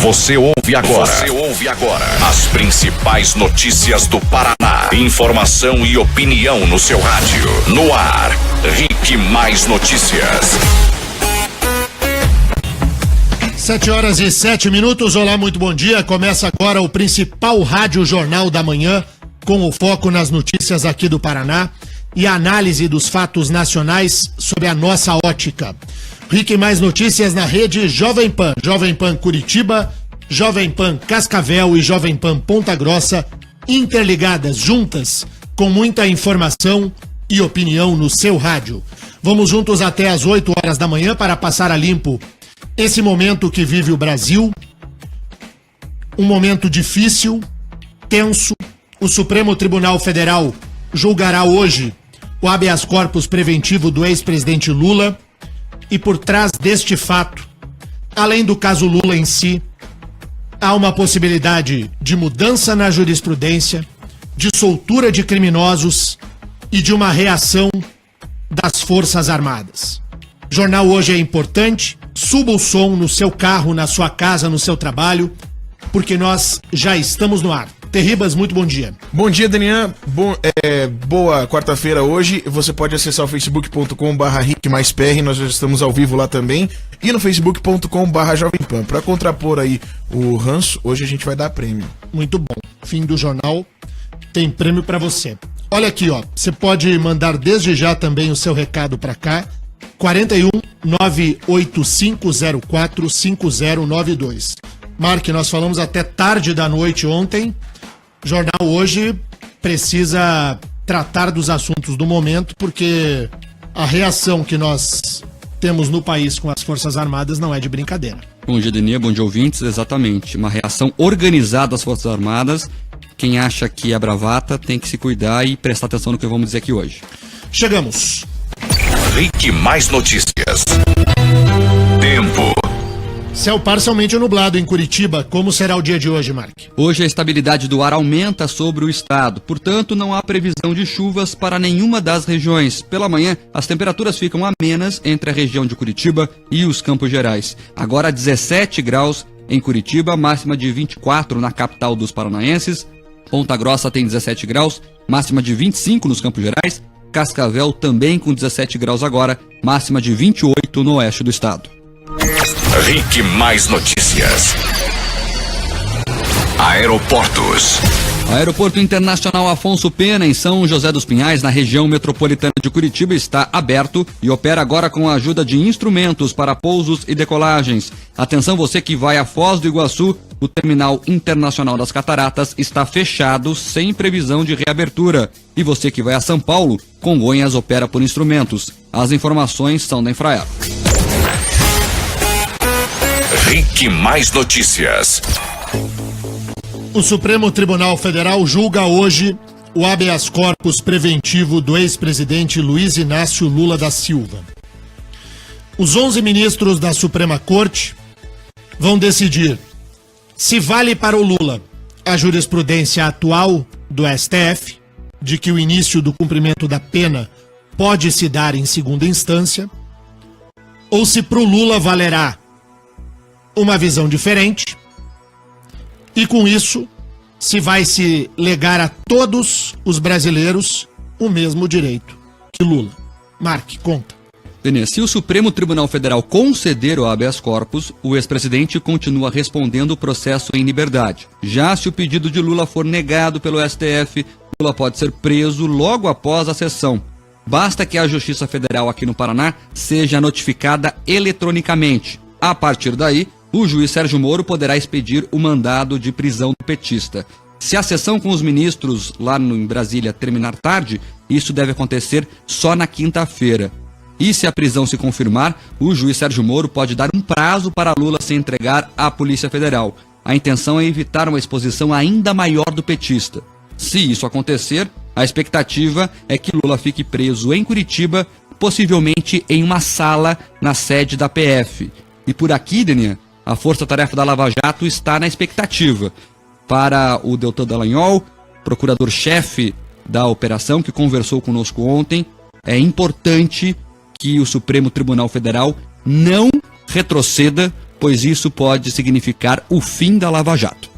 Você ouve agora as principais notícias do Paraná. Informação e opinião no seu rádio. No ar, Rick Mais Notícias. 7h07. Olá, muito bom dia. Começa agora o principal rádio jornal da manhã, com o foco nas notícias aqui do Paraná e a análise dos fatos nacionais sob a nossa ótica. Rick Mais Notícias na rede Jovem Pan Curitiba, Jovem Pan Cascavel e Jovem Pan Ponta Grossa, interligadas, juntas, com muita informação e opinião no seu rádio. Vamos juntos até às 8 horas da manhã para passar a limpo esse momento que vive o Brasil, um momento difícil, tenso. O Supremo Tribunal Federal julgará hoje o habeas corpus preventivo do ex-presidente Lula. E por trás deste fato, além do caso Lula em si, há uma possibilidade de mudança na jurisprudência, de soltura de criminosos e de uma reação das Forças Armadas. O jornal hoje é importante. Suba o som no seu carro, na sua casa, no seu trabalho, porque nós já estamos no ar. Terribas, muito bom dia. Bom dia, Daniel. Boa quarta-feira hoje. Você pode acessar o facebook.com/RickMaisPR, nós já estamos ao vivo lá também. E no facebook.com/Jovem Pan. Para contrapor aí o ranço, hoje a gente vai dar prêmio. Muito bom. Fim do jornal, tem prêmio para você. Olha aqui, ó. Você pode mandar desde já também o seu recado para cá. 41 98504 5092. Marque, nós falamos até tarde da noite ontem. O jornal hoje precisa tratar dos assuntos do momento, porque a reação que nós temos no país com as Forças Armadas não é de brincadeira. Bom dia, Denia, bom dia, ouvintes. Exatamente, uma reação organizada das Forças Armadas. Quem acha que é bravata tem que se cuidar e prestar atenção no que vamos dizer aqui hoje. Chegamos. Rick Mais Notícias. Tempo. Céu parcialmente nublado em Curitiba. Como será o dia de hoje, Mark? Hoje a estabilidade do ar aumenta sobre o estado. Portanto, não há previsão de chuvas para nenhuma das regiões. Pela manhã, as temperaturas ficam amenas entre a região de Curitiba e os Campos Gerais. Agora 17 graus em Curitiba, máxima de 24 na capital dos paranaenses. Ponta Grossa tem 17 graus, máxima de 25 nos Campos Gerais. Cascavel também com 17 graus agora, máxima de 28 no oeste do estado. Rick Mais Notícias. Aeroportos. Aeroporto Internacional Afonso Pena, em São José dos Pinhais, na região metropolitana de Curitiba, está aberto e opera agora com a ajuda de instrumentos para pousos e decolagens. Atenção, você que vai a Foz do Iguaçu, o Terminal Internacional das Cataratas está fechado, sem previsão de reabertura. E você que vai a São Paulo, Congonhas opera por instrumentos. As informações são da Infraero. Rick Mais Notícias. O Supremo Tribunal Federal julga hoje o habeas corpus preventivo do ex-presidente Luiz Inácio Lula da Silva. Os 11 ministros da Suprema Corte vão decidir se vale para o Lula a jurisprudência atual do STF, de que o início do cumprimento da pena pode se dar em segunda instância, ou se para o Lula valerá uma visão diferente, e com isso se vai se legar a todos os brasileiros o mesmo direito que Lula. Marque, conta. Denê, se o Supremo Tribunal Federal conceder o habeas corpus, o ex-presidente continua respondendo o processo em liberdade. Já se o pedido de Lula for negado pelo STF, Lula pode ser preso logo após a sessão. Basta que a Justiça Federal aqui no Paraná seja notificada eletronicamente. A partir daí, o juiz Sérgio Moro poderá expedir o mandado de prisão do petista. Se a sessão com os ministros lá em Brasília terminar tarde, isso deve acontecer só na quinta-feira. E se a prisão se confirmar, o juiz Sérgio Moro pode dar um prazo para Lula se entregar à Polícia Federal. A intenção é evitar uma exposição ainda maior do petista. Se isso acontecer, a expectativa é que Lula fique preso em Curitiba, possivelmente em uma sala na sede da PF. E por aqui, Denia, a Força Tarefa da Lava Jato está na expectativa. para o Deltan Dallagnol, procurador-chefe da operação, que conversou conosco ontem. É importante que o Supremo Tribunal Federal não retroceda, pois isso pode significar o fim da Lava Jato.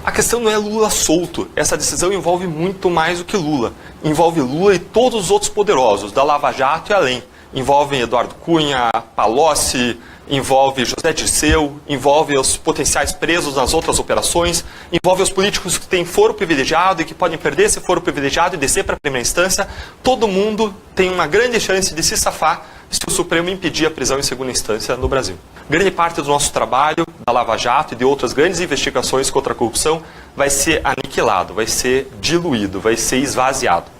A questão não é Lula solto. Essa decisão envolve muito mais do que Lula. Envolve Lula e todos os outros poderosos, da Lava Jato e além. Envolve Eduardo Cunha, Palocci, envolve José Dirceu, envolve os potenciais presos nas outras operações, envolve os políticos que têm foro privilegiado e que podem perder esse foro privilegiado e descer para a primeira instância. Todo mundo tem uma grande chance de se safar se o Supremo impedir a prisão em segunda instância no Brasil. Grande parte do nosso trabalho, da Lava Jato e de outras grandes investigações contra a corrupção, vai ser aniquilado, vai ser diluído, vai ser esvaziado.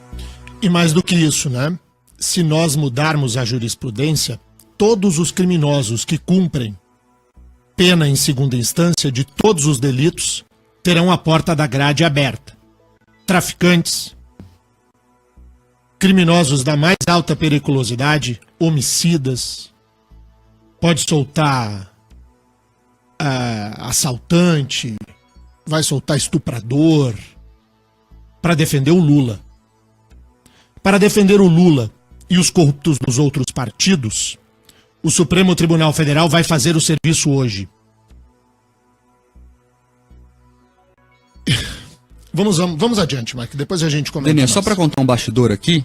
E mais do que isso, né? Se nós mudarmos a jurisprudência, todos os criminosos que cumprem pena em segunda instância de todos os delitos terão a porta da grade aberta. Traficantes, criminosos da mais alta periculosidade, homicidas, pode soltar assaltante, vai soltar estuprador, para defender o Lula. Para defender o Lula e os corruptos dos outros partidos, o Supremo Tribunal Federal vai fazer o serviço hoje. Vamos adiante, Mike, depois a gente comenta. Denê, só para contar um bastidor aqui,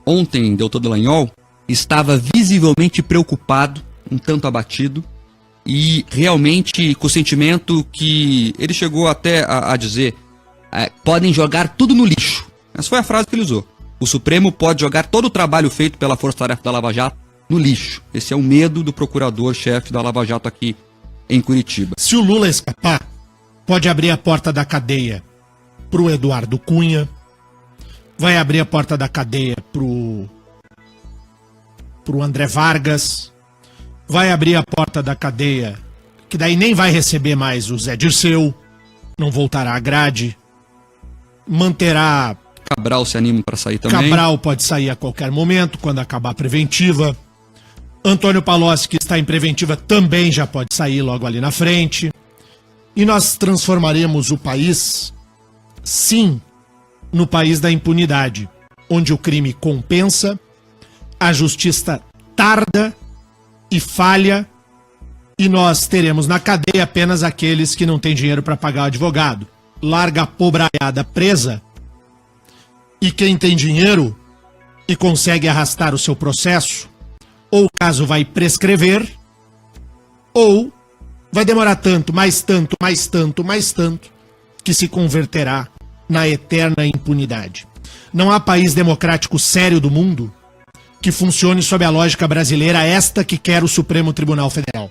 ontem Deltan Dallagnol estava visivelmente preocupado, um tanto abatido, e realmente com o sentimento que ele chegou até a dizer, podem jogar tudo no lixo. Essa foi a frase que ele usou. O Supremo pode jogar todo o trabalho feito pela Força Tarefa da Lava Jato no lixo. Esse é o medo do procurador-chefe da Lava Jato aqui em Curitiba. Se o Lula escapar, pode abrir a porta da cadeia pro Eduardo Cunha, vai abrir a porta da cadeia pro André Vargas, vai abrir a porta da cadeia, que daí nem vai receber mais o Zé Dirceu, não voltará à grade, manterá... Cabral se anima para sair também. Cabral pode sair a qualquer momento, quando acabar a preventiva. Antônio Palocci, que está em preventiva, também já pode sair logo ali na frente. E nós transformaremos o país, sim, no país da impunidade, onde o crime compensa, a justiça tarda e falha, e nós teremos na cadeia apenas aqueles que não têm dinheiro para pagar o advogado. Larga a pobraiada presa, e quem tem dinheiro e consegue arrastar o seu processo, ou o caso vai prescrever, ou vai demorar tanto, mais tanto, mais tanto, mais tanto, que se converterá na eterna impunidade. Não há país democrático sério do mundo que funcione sob a lógica brasileira, esta que quer o Supremo Tribunal Federal.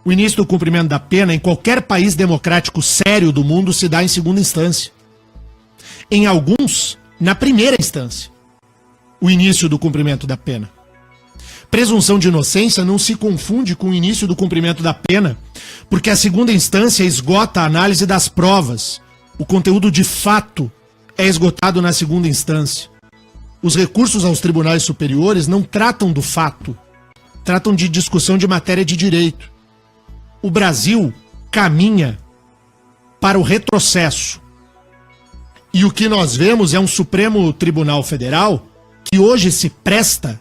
O início do cumprimento da pena em qualquer país democrático sério do mundo se dá em segunda instância. Em alguns, na primeira instância, o início do cumprimento da pena. Presunção de inocência não se confunde com o início do cumprimento da pena, porque a segunda instância esgota a análise das provas. O conteúdo de fato é esgotado na segunda instância. Os recursos aos tribunais superiores não tratam do fato, tratam de discussão de matéria de direito. O Brasil caminha para o retrocesso. E o que nós vemos é um Supremo Tribunal Federal que hoje se presta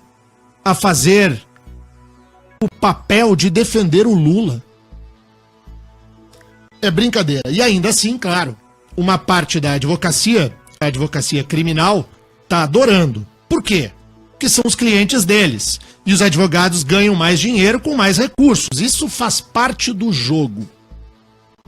a fazer o papel de defender o Lula. É brincadeira. E ainda assim, claro, uma parte da advocacia, a advocacia criminal, está adorando. Por quê? Porque são os clientes deles. E os advogados ganham mais dinheiro com mais recursos. Isso faz parte do jogo.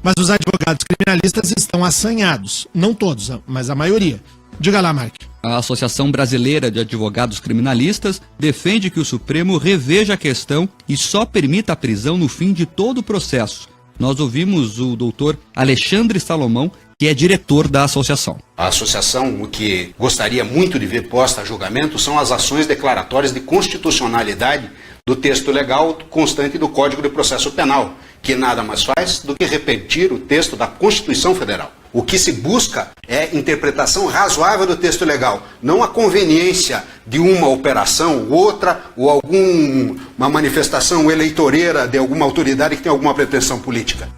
Mas os advogados criminalistas estão assanhados. Não todos, mas a maioria. Diga lá, Mark. A Associação Brasileira de Advogados Criminalistas defende que o Supremo reveja a questão e só permita a prisão no fim de todo o processo. Nós ouvimos o doutor Alexandre Salomão, que é diretor da associação. A associação, o que gostaria muito de ver posta a julgamento são as ações declaratórias de constitucionalidade do texto legal constante do Código de Processo Penal, que nada mais faz do que repetir o texto da Constituição Federal. O que se busca é interpretação razoável do texto legal, não a conveniência de uma operação ou outra, ou alguma manifestação eleitoreira de alguma autoridade que tem alguma pretensão política.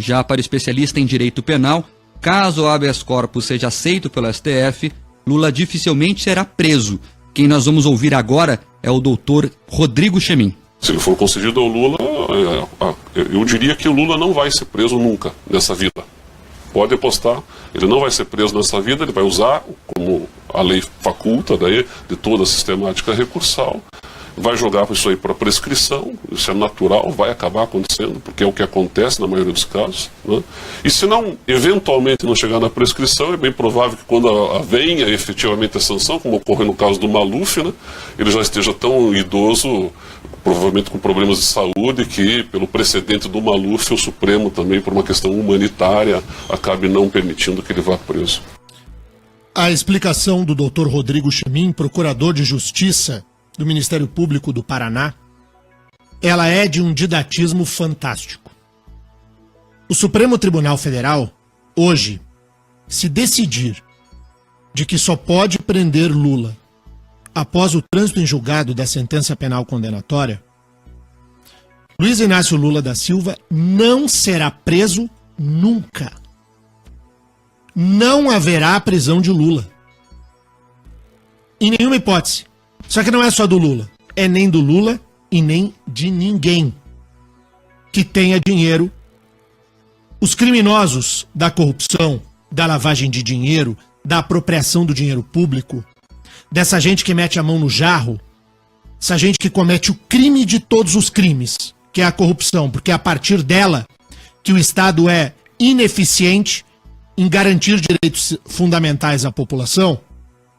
Já para o especialista em direito penal, caso o habeas corpus seja aceito pelo STF, Lula dificilmente será preso. Quem nós vamos ouvir agora é o doutor Rodrigo Chemin. Se ele for concedido ao Lula, eu diria que o Lula não vai ser preso nunca nessa vida. Pode apostar, ele não vai ser preso nessa vida, ele vai usar, como a lei faculta daí, de toda a sistemática recursal, vai jogar isso aí para prescrição, isso é natural, vai acabar acontecendo, porque é o que acontece na maioria dos casos, né? E se não, eventualmente não chegar na prescrição, é bem provável que quando venha efetivamente a sanção, como ocorreu no caso do Maluf, né, ele já esteja tão idoso, provavelmente com problemas de saúde, que pelo precedente do Maluf, o Supremo também, por uma questão humanitária, acabe não permitindo que ele vá preso. A explicação do Dr. Rodrigo Chemin, procurador de Justiça do Ministério Público do Paraná, ela é de um didatismo fantástico. O Supremo Tribunal Federal, hoje, se decidir de que só pode prender Lula após o trânsito em julgado da sentença penal condenatória, Luiz Inácio Lula da Silva não será preso nunca. Não haverá prisão de Lula. Em nenhuma hipótese. Só que não é só do Lula. É nem do Lula e nem de ninguém que tenha dinheiro. Os criminosos da corrupção, da lavagem de dinheiro, da apropriação do dinheiro público, dessa gente que mete a mão no jarro, essa gente que comete o crime de todos os crimes, que é a corrupção, porque é a partir dela que o Estado é ineficiente em garantir direitos fundamentais à população,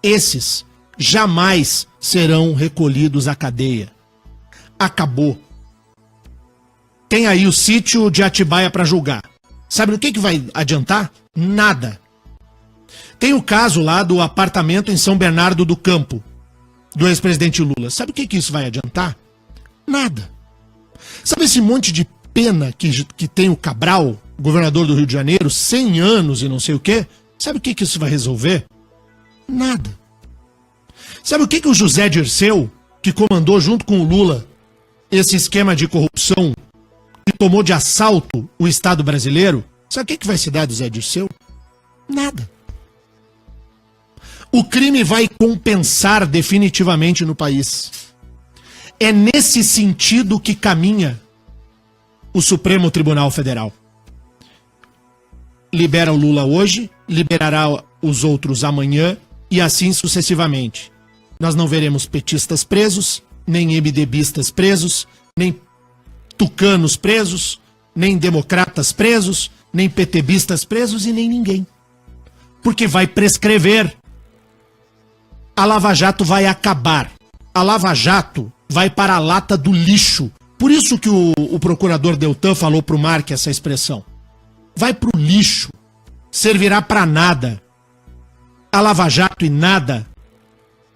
esses jamais serão recolhidos à cadeia. Acabou. Tem aí o sítio de Atibaia para julgar. Sabe o que vai adiantar? Nada. Tem o caso lá do apartamento em São Bernardo do Campo, do ex-presidente Lula. Sabe o que isso vai adiantar? Nada. Sabe esse monte de pena que tem o Cabral, governador do Rio de Janeiro, 100 anos e não sei o quê? Sabe o que isso vai resolver? Nada. Sabe o que o José Dirceu, que comandou junto com o Lula esse esquema de corrupção que tomou de assalto o Estado brasileiro, sabe o que vai se dar do Zé Dirceu? Nada. O crime vai compensar definitivamente no país. É nesse sentido que caminha o Supremo Tribunal Federal. Libera o Lula hoje, liberará os outros amanhã e assim sucessivamente. Nós não veremos petistas presos, nem MDBistas presos, nem tucanos presos, nem democratas presos, nem PTBistas presos e nem ninguém. Porque vai prescrever. A Lava Jato vai acabar. A Lava Jato vai para a lata do lixo. Por isso que o procurador Deltan falou para o Mark essa expressão. Vai para o lixo. Servirá para nada. A Lava Jato e nada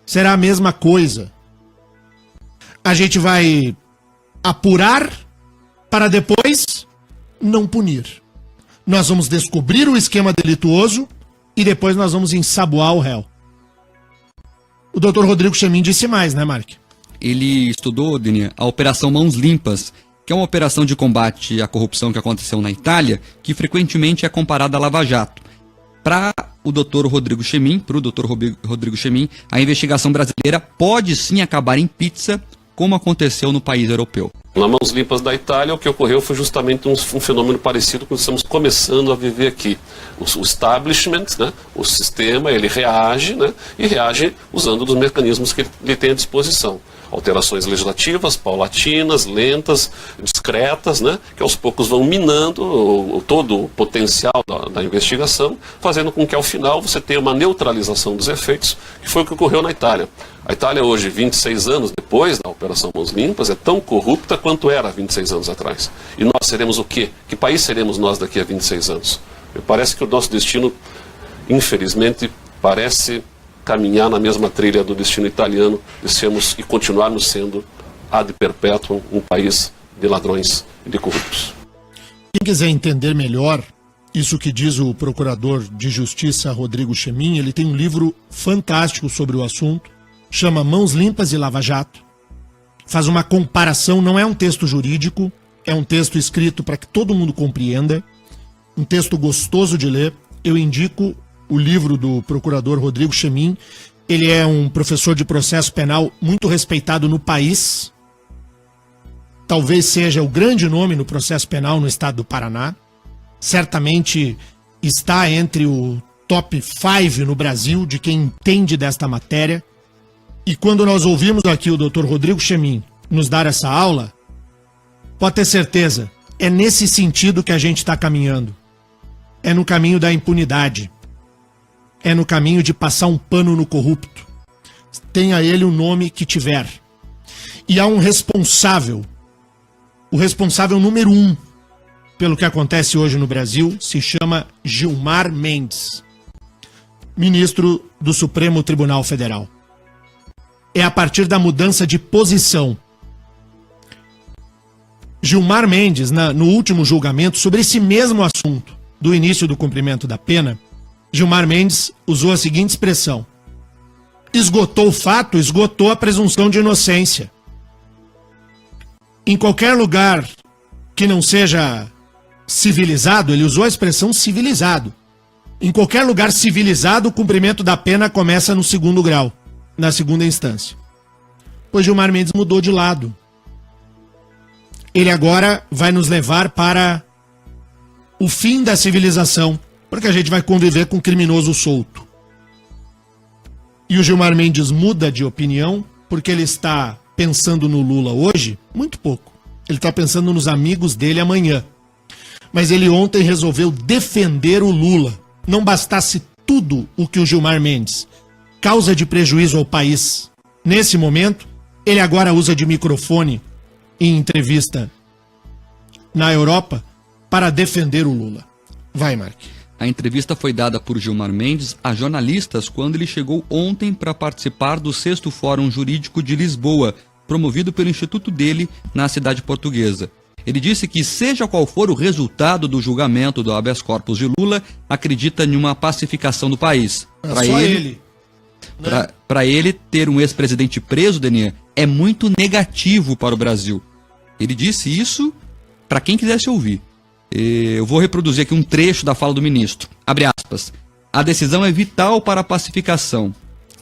será a mesma coisa. A gente vai apurar para depois não punir. Nós vamos descobrir o esquema delituoso e depois nós vamos ensaboar o réu. O doutor Rodrigo Chemin disse mais, né, Mark? Ele estudou, Dini, a Operação Mãos Limpas, que é uma operação de combate à corrupção que aconteceu na Itália, que frequentemente é comparada à Lava Jato. Para o doutor Rodrigo Chemin, a investigação brasileira pode sim acabar em pizza, como aconteceu no país europeu. Na Mãos Limpas da Itália, o que ocorreu foi justamente um fenômeno parecido com o que estamos começando a viver aqui. O establishment, né, o sistema, ele reage, né, e reage usando os mecanismos que ele tem à disposição. Alterações legislativas, paulatinas, lentas, discretas, né, que aos poucos vão minando todo o potencial da investigação, fazendo com que ao final você tenha uma neutralização dos efeitos, que foi o que ocorreu na Itália. A Itália hoje, 26 anos depois da Operação Mãos Limpas, é tão corrupta quanto era 26 anos atrás. E nós seremos o quê? Que país seremos nós daqui a 26 anos? Me parece que o nosso destino, infelizmente, parece caminhar na mesma trilha do destino italiano, de sermos e continuarmos sendo, ad perpetuum, um país de ladrões e de corruptos. Quem quiser entender melhor isso que diz o procurador de Justiça Rodrigo Chemin, ele tem um livro fantástico sobre o assunto, chama Mãos Limpas e Lava Jato. Faz uma comparação, não é um texto jurídico, é um texto escrito para que todo mundo compreenda. um texto gostoso de ler. Eu indico o livro do procurador Rodrigo Chemin. Ele é um professor de processo penal muito respeitado no país. Talvez seja o grande nome no processo penal no estado do Paraná. Certamente está entre o top 5 no Brasil de quem entende desta matéria. E quando nós ouvimos aqui o Dr. Rodrigo Chemin nos dar essa aula, pode ter certeza, é nesse sentido que a gente está caminhando. É no caminho da impunidade. É no caminho de passar um pano no corrupto. Tenha ele o nome que tiver. E há um responsável. O responsável número 1 pelo que acontece hoje no Brasil se chama Gilmar Mendes, ministro do Supremo Tribunal Federal. É a partir da mudança de posição. Gilmar Mendes, no último julgamento sobre esse mesmo assunto, do início do cumprimento da pena, Gilmar Mendes usou a seguinte expressão: esgotou o fato, esgotou a presunção de inocência. Em qualquer lugar que não seja civilizado, ele usou a expressão civilizado. Em qualquer lugar civilizado, o cumprimento da pena começa no segundo grau, na segunda instância. Pois Gilmar Mendes mudou de lado. Ele agora vai nos levar para o fim da civilização, porque a gente vai conviver com um criminoso solto. E o Gilmar Mendes muda de opinião porque ele está pensando no Lula hoje muito pouco. Ele está pensando nos amigos dele amanhã. Mas ele ontem resolveu defender o Lula. Não bastasse tudo o que o Gilmar Mendes causa de prejuízo ao país nesse momento, ele agora usa de microfone em entrevista na Europa para defender o Lula. Vai, Mark. A entrevista foi dada por Gilmar Mendes a jornalistas quando ele chegou ontem para participar do 6º Fórum Jurídico de Lisboa, promovido pelo instituto dele na cidade portuguesa. Ele disse que, seja qual for o resultado do julgamento do habeas corpus de Lula, acredita em uma pacificação do país. Para ele, ter um ex-presidente preso, Denier, é muito negativo para o Brasil. Ele disse isso para quem quisesse ouvir. Eu vou reproduzir aqui um trecho da fala do ministro. Abre aspas. A decisão é vital para a pacificação,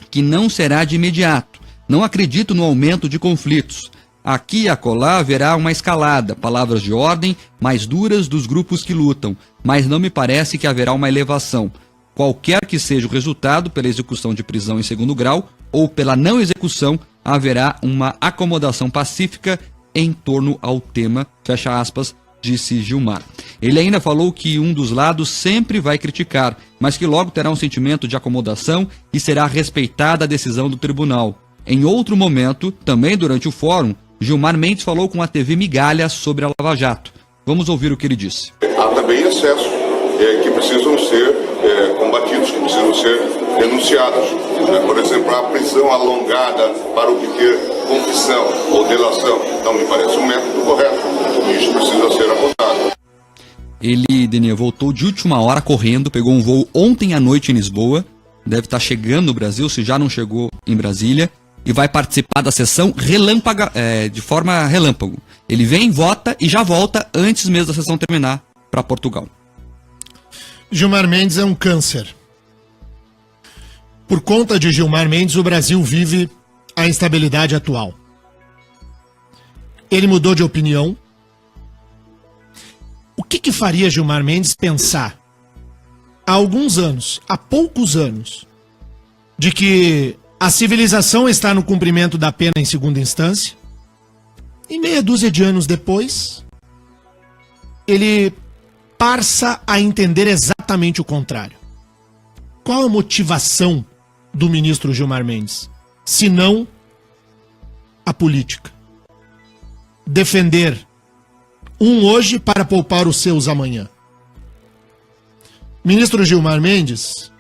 que não será de imediato. Não acredito no aumento de conflitos. Aqui e acolá haverá uma escalada, palavras de ordem mais duras dos grupos que lutam, mas não me parece que haverá uma elevação. Qualquer que seja o resultado, pela execução de prisão em segundo grau ou pela não execução, haverá uma acomodação pacífica em torno ao tema, fecha aspas, disse Gilmar. Ele ainda falou que um dos lados sempre vai criticar, mas que logo terá um sentimento de acomodação e será respeitada a decisão do tribunal. Em outro momento, também durante o fórum, Gilmar Mendes falou com a TV Migalha sobre a Lava Jato. Vamos ouvir o que ele disse. Há também excessos que precisam ser combatidos, que precisam ser denunciados. Por exemplo, a prisão alongada para obter confissão ou delação não me parece um método correto. Isso precisa ser abordado. Ele, Denier, voltou de última hora correndo, pegou um voo ontem à noite em Lisboa, deve estar chegando no Brasil, se já não chegou em Brasília, e vai participar da sessão de forma relâmpago. Ele vem, vota e já volta antes mesmo da sessão terminar para Portugal. Gilmar Mendes é um câncer. Por conta de Gilmar Mendes, o Brasil vive a instabilidade atual. Ele mudou de opinião. O que faria Gilmar Mendes pensar há alguns anos, há poucos anos, de que a civilização está no cumprimento da pena em segunda instância, e meia dúzia de anos depois, ele passa a entender exatamente o contrário. Qual a motivação do ministro Gilmar Mendes? Se não a política. Defender um hoje para poupar os seus amanhã. Ministro Gilmar Mendes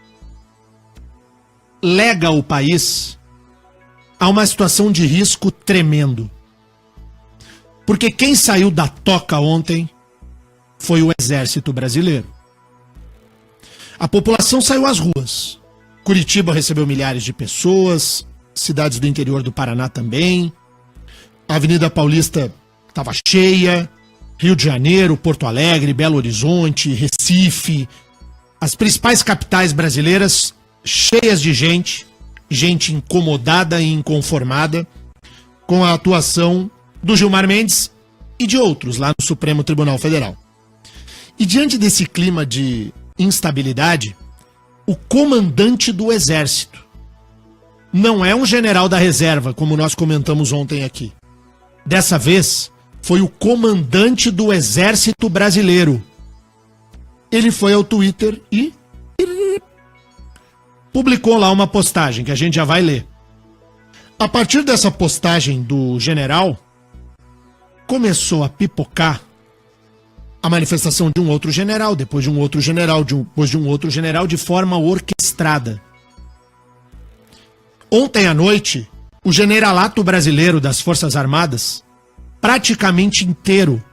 lega o país a uma situação de risco tremendo. Porque quem saiu da toca ontem foi o Exército Brasileiro. A população saiu às ruas. Curitiba recebeu milhares de pessoas, cidades do interior do Paraná também. A Avenida Paulista estava cheia, Rio de Janeiro, Porto Alegre, Belo Horizonte, Recife, as principais capitais brasileiras cheias de gente incomodada e inconformada com a atuação do Gilmar Mendes e de outros lá no Supremo Tribunal Federal. E diante desse clima de instabilidade, o comandante do Exército não é um general da reserva, como nós comentamos ontem aqui. Dessa vez, foi o comandante do Exército Brasileiro. Ele foi ao Twitter e publicou lá uma postagem que a gente já vai ler. A partir dessa postagem do general, começou a pipocar a manifestação de um outro general, depois de um outro general, depois de um outro general, de forma orquestrada. Ontem à noite, o generalato brasileiro das Forças Armadas, praticamente inteiro,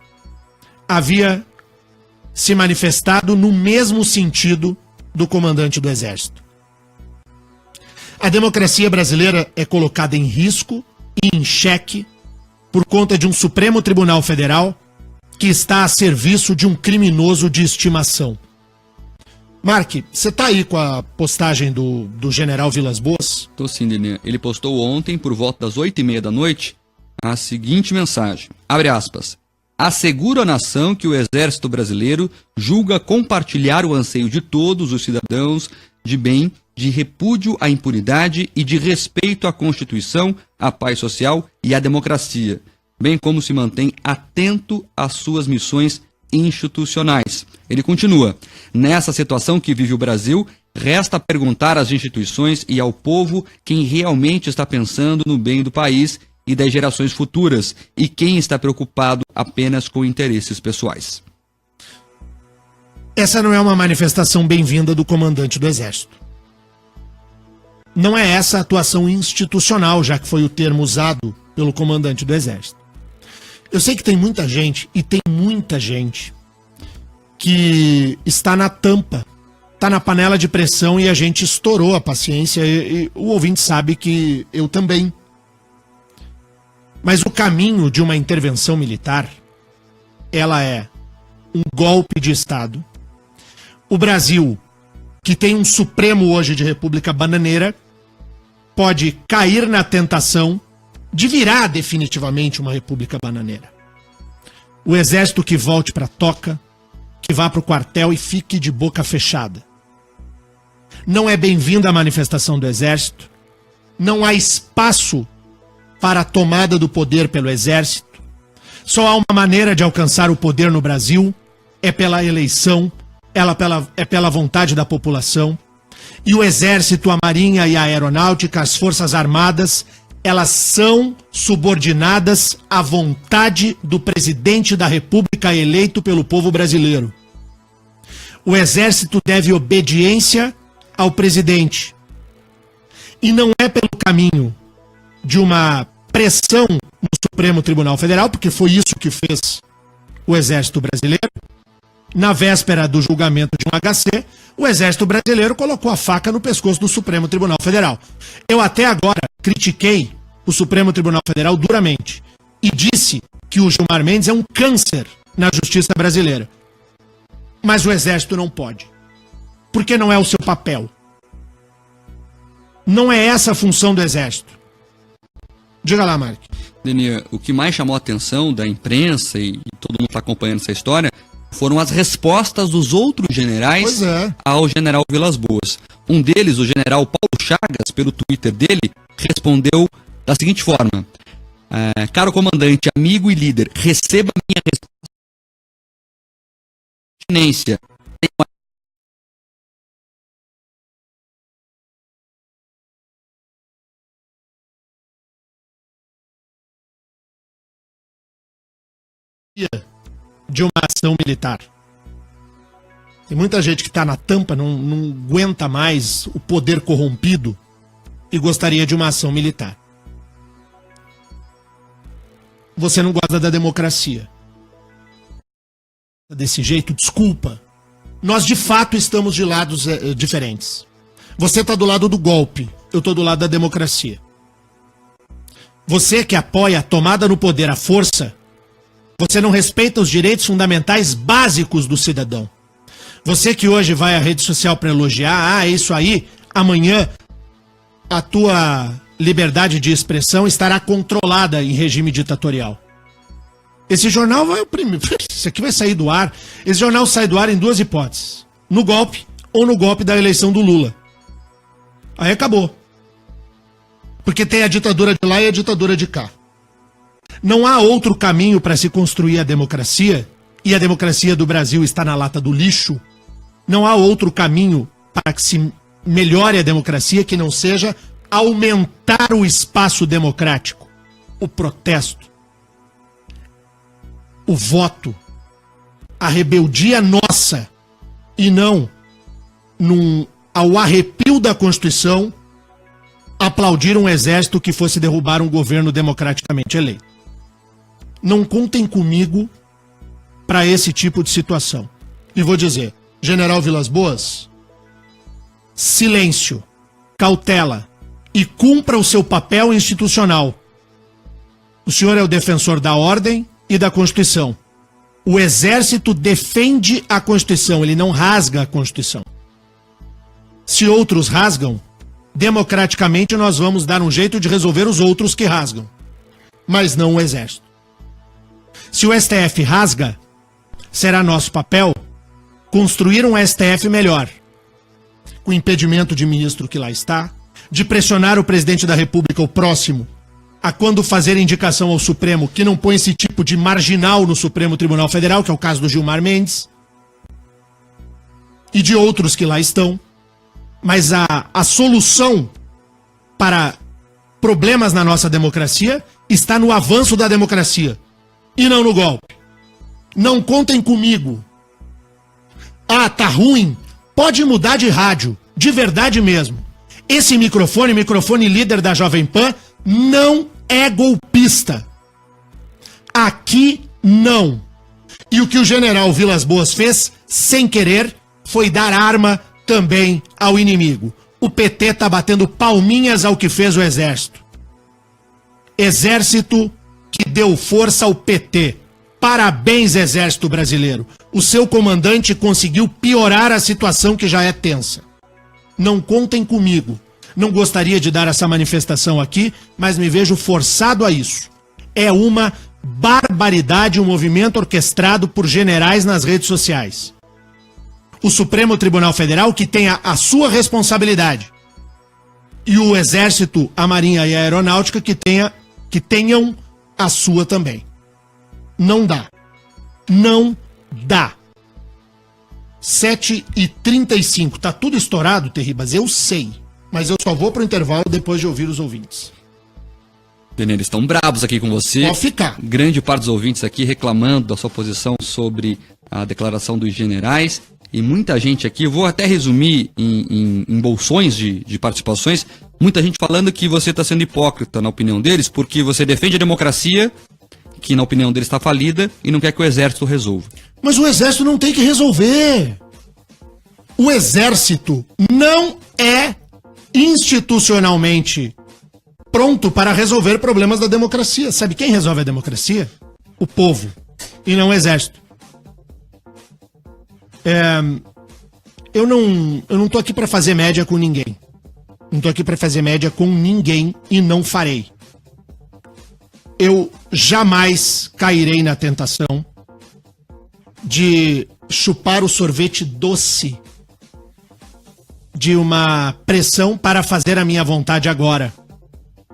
havia se manifestado no mesmo sentido do comandante do Exército. A democracia brasileira é colocada em risco e em xeque por conta de um Supremo Tribunal Federal que está a serviço de um criminoso de estimação. Mark, você tá aí com a postagem do general Vilas Boas? Tô sim, Denê. Ele postou ontem, por volta das 8h30 da noite, a seguinte mensagem. Abre aspas. Asseguro à nação que o Exército Brasileiro julga compartilhar o anseio de todos os cidadãos de bem, de repúdio à impunidade e de respeito à Constituição, à paz social e à democracia, bem como se mantém atento às suas missões institucionais. Ele continua, nessa situação que vive o Brasil, resta perguntar às instituições e ao povo quem realmente está pensando no bem do país e das gerações futuras, e quem está preocupado apenas com interesses pessoais. Essa não é uma manifestação bem-vinda do comandante do Exército. Não é essa a atuação institucional, já que foi o termo usado pelo comandante do Exército. Eu sei que tem muita gente, e tem muita gente, que está na tampa, está na panela de pressão e a gente estourou a paciência e o ouvinte sabe que eu também. Mas o caminho de uma intervenção militar, ela é um golpe de Estado. O Brasil, que tem um Supremo hoje de República Bananeira, pode cair na tentação de virar definitivamente uma República Bananeira. O Exército que volte para a toca, que vá para o quartel e fique de boca fechada. Não é bem-vinda a manifestação do Exército, não há espaço para a tomada do poder pelo Exército. Só há uma maneira de alcançar o poder no Brasil, é pela eleição, é pela vontade da população. E o Exército, a Marinha e a Aeronáutica, as Forças Armadas, elas são subordinadas à vontade do presidente da República eleito pelo povo brasileiro. O Exército deve obediência ao presidente. E não é pelo caminho de uma pressão no Supremo Tribunal Federal, porque foi isso que fez o Exército Brasileiro. Na véspera do julgamento de um HC, o Exército Brasileiro colocou a faca no pescoço do Supremo Tribunal Federal. Eu até agora critiquei o Supremo Tribunal Federal duramente e disse que o Gilmar Mendes é um câncer na justiça brasileira. Mas o Exército não pode, porque não é o seu papel. Não é essa a função do Exército. Diga lá, Mark. Denê, o que mais chamou a atenção da imprensa e todo mundo está acompanhando essa história foram as respostas dos outros generais ao general Vilas Boas. Um deles, o general Paulo Chagas, pelo Twitter dele, respondeu da seguinte forma: caro comandante, amigo e líder, receba minha resposta. De uma ação militar. Tem muita gente que está na tampa, não aguenta mais o poder corrompido e gostaria de uma ação militar. Você não gosta da democracia. Desse jeito, desculpa. Nós de fato estamos de lados diferentes. Você está do lado do golpe, eu estou do lado da democracia. Você que apoia a tomada no poder à força, Você não respeita os direitos fundamentais básicos do cidadão. Você que hoje vai à rede social para elogiar, isso aí, amanhã a tua liberdade de expressão estará controlada em regime ditatorial. Esse jornal vai oprimir. Isso aqui vai sair do ar. Esse jornal sai do ar em duas hipóteses. No golpe ou no golpe da eleição do Lula. Aí acabou. Porque tem a ditadura de lá e a ditadura de cá. Não há outro caminho para se construir a democracia, e a democracia do Brasil está na lata do lixo. Não há outro caminho para que se melhore a democracia que não seja aumentar o espaço democrático, o protesto, o voto, a rebeldia nossa, e não ao arrepio da Constituição aplaudir um exército que fosse derrubar um governo democraticamente eleito. Não contem comigo para esse tipo de situação. E vou dizer, General Vilas Boas, silêncio, cautela e cumpra o seu papel institucional. O senhor é o defensor da ordem e da Constituição. O Exército defende a Constituição, ele não rasga a Constituição. Se outros rasgam, democraticamente nós vamos dar um jeito de resolver os outros que rasgam, mas não o Exército. Se o STF rasga, será nosso papel construir um STF melhor, com impedimento de ministro que lá está, de pressionar o presidente da República, o próximo, a quando fazer indicação ao Supremo, que não põe esse tipo de marginal no Supremo Tribunal Federal, que é o caso do Gilmar Mendes, e de outros que lá estão. Mas a solução para problemas na nossa democracia está no avanço da democracia e não no golpe. Não contem comigo. Tá ruim? Pode mudar de rádio, de verdade mesmo. Esse microfone líder da Jovem Pan, não é golpista. Aqui não. E o que o general Vilas Boas fez, sem querer, foi dar arma também ao inimigo. O PT tá batendo palminhas ao que fez o Exército. Exército que deu força ao PT. Parabéns, Exército Brasileiro. O seu comandante conseguiu piorar a situação que já é tensa. Não contem comigo. Não gostaria de dar essa manifestação aqui, mas me vejo forçado a isso. É uma barbaridade um movimento orquestrado por generais nas redes sociais. O Supremo Tribunal Federal, que tem a sua responsabilidade, e o Exército, a Marinha e a Aeronáutica que tenham a sua também. Não dá. Não dá. 7h35. Tá tudo estourado, Terribas? Eu sei. Mas eu só vou pro intervalo depois de ouvir os ouvintes. Daniel, eles estão bravos aqui com você. Pode ficar. Grande parte dos ouvintes aqui reclamando da sua posição sobre a declaração dos generais. E muita gente aqui, vou até resumir em bolsões de participações, muita gente falando que você está sendo hipócrita, na opinião deles, porque você defende a democracia, que na opinião deles está falida, e não quer que o Exército resolva. Mas o Exército não tem que resolver. O Exército não é institucionalmente pronto para resolver problemas da democracia. Sabe quem resolve a democracia? O povo, e não o Exército. Eu não tô aqui para fazer média com ninguém. Não tô aqui para fazer média com ninguém e não farei. Eu jamais cairei na tentação de chupar o sorvete doce de uma pressão para fazer a minha vontade agora,